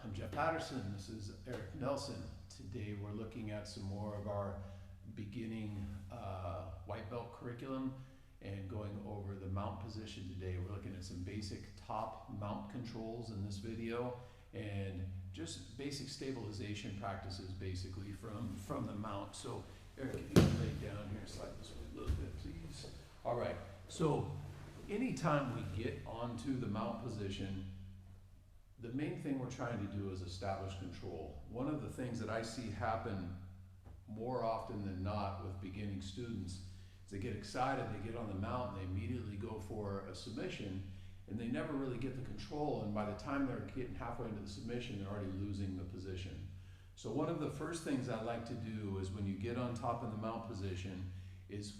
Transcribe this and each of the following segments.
I'm Jeff Patterson, this is Eric Nelson. Today we're looking at some more of our beginning white belt curriculum and going over the mount position today. We're looking at some basic top mount controls in this video and just basic stabilization practices basically from the mount. So Eric, if you can lay down here, slide this way a little bit please. All right, so anytime we get onto the mount position, the main thing we're trying to do is establish control. One of the things that I see happen more often than not with beginning students is they get excited, they get on the mount, and they immediately go for a submission, and they never really get the control, and by the time they're getting halfway into the submission, they're already losing the position. So one of the first things I like to do is when you get on top of the mount position is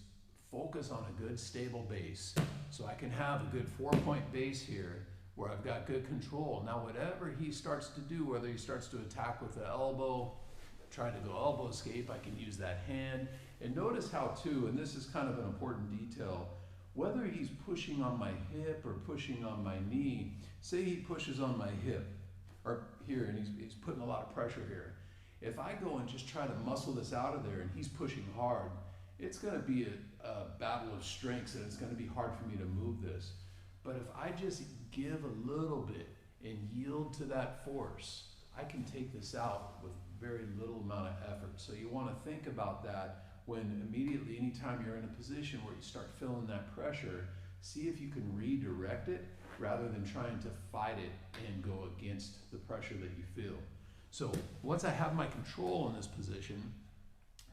focus on a good stable base. So I can have a good 4-point base here where I've got good control. Now whatever he starts to do, whether he starts to attack with the elbow, trying to go elbow escape, I can use that hand. And notice how too, and this is kind of an important detail, whether he's pushing on my hip or pushing on my knee, say he pushes on my hip, or here, and he's putting a lot of pressure here. If I go and just try to muscle this out of there and he's pushing hard, it's gonna be a battle of strengths and it's gonna be hard for me to move this. But if I just give a little bit and yield to that force, I can take this out with very little amount of effort. So you want to think about that when immediately, anytime you're in a position where you start feeling that pressure, see if you can redirect it rather than trying to fight it and go against the pressure that you feel. So once I have my control in this position,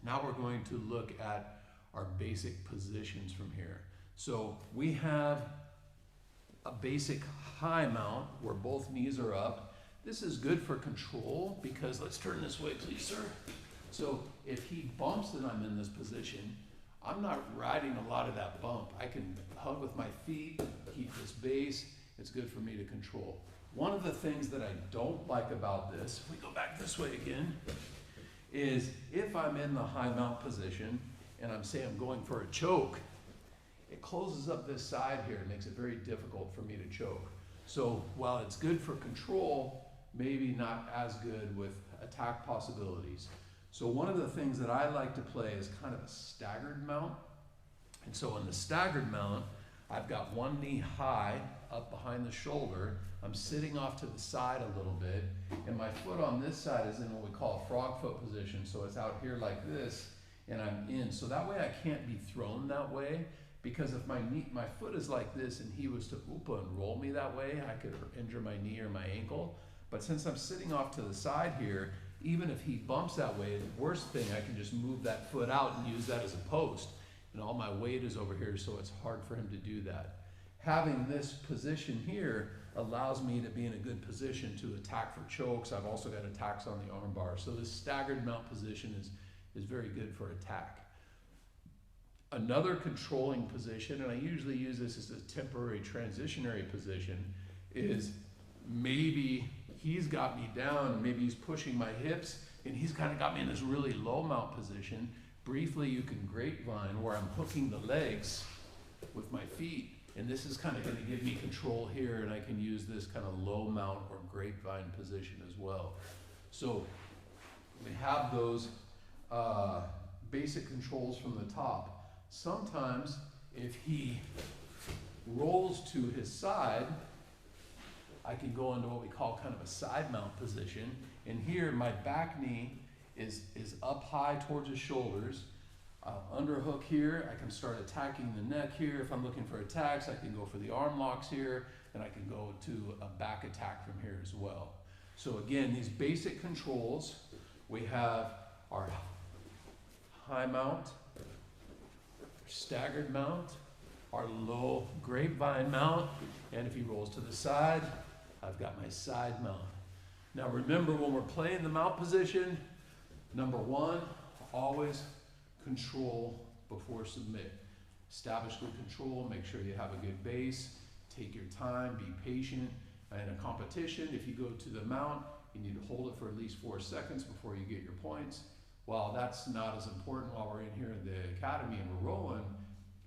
now we're going to look at our basic positions from here. So we have a basic high mount where both knees are up. This is good for control because, let's turn this way please sir. So if he bumps and I'm in this position, I'm not riding a lot of that bump. I can hug with my feet, keep this base. It's good for me to control. One of the things that I don't like about this, if we go back this way again, is if I'm in the high mount position and I'm going for a choke, it closes up this side here and makes it very difficult for me to choke. So while it's good for control, maybe not as good with attack possibilities. So one of the things that I like to play is kind of a staggered mount. And so in the staggered mount, I've got one knee high up behind the shoulder. I'm sitting off to the side a little bit, and my foot on this side is in what we call a frog foot position. So it's out here like this, and I'm in. So that way I can't be thrown that way. Because if my foot is like this and he was to oopa and roll me that way, I could injure my knee or my ankle. But since I'm sitting off to the side here, even if he bumps that way, the worst thing, I can just move that foot out and use that as a post. And all my weight is over here, so it's hard for him to do that. Having this position here allows me to be in a good position to attack for chokes. I've also got attacks on the arm bar. So this staggered mount position is very good for attack. Another controlling position, and I usually use this as a temporary transitionary position, is maybe he's got me down, maybe he's pushing my hips, and he's kind of got me in this really low mount position. Briefly, you can grapevine where I'm hooking the legs with my feet, and this is kind of going to give me control here, and I can use this kind of low mount or grapevine position as well. So we have those basic controls from the top. Sometimes if he rolls to his side, I can go into what we call kind of a side mount position. And here my back knee is up high towards his shoulders. Underhook here, I can start attacking the neck here. If I'm looking for attacks, I can go for the arm locks here, and I can go to a back attack from here as well. So again, these basic controls, we have our high mount, staggered mount, our low grapevine mount, and if he rolls to the side, I've got my side mount. Now remember, when we're playing the mount position, number one, always control before submit. Establish good control, make sure you have a good base, take your time, be patient. In a competition, if you go to the mount, you need to hold it for at least 4 seconds before you get your points. While that's not as important while we're in here in the academy and we're rolling,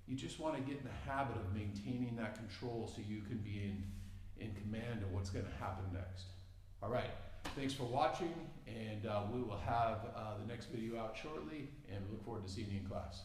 you just want to get in the habit of maintaining that control so you can be in command of what's going to happen next. All right, Thanks for watching, and we will have the next video out shortly, and we look forward to seeing you in class.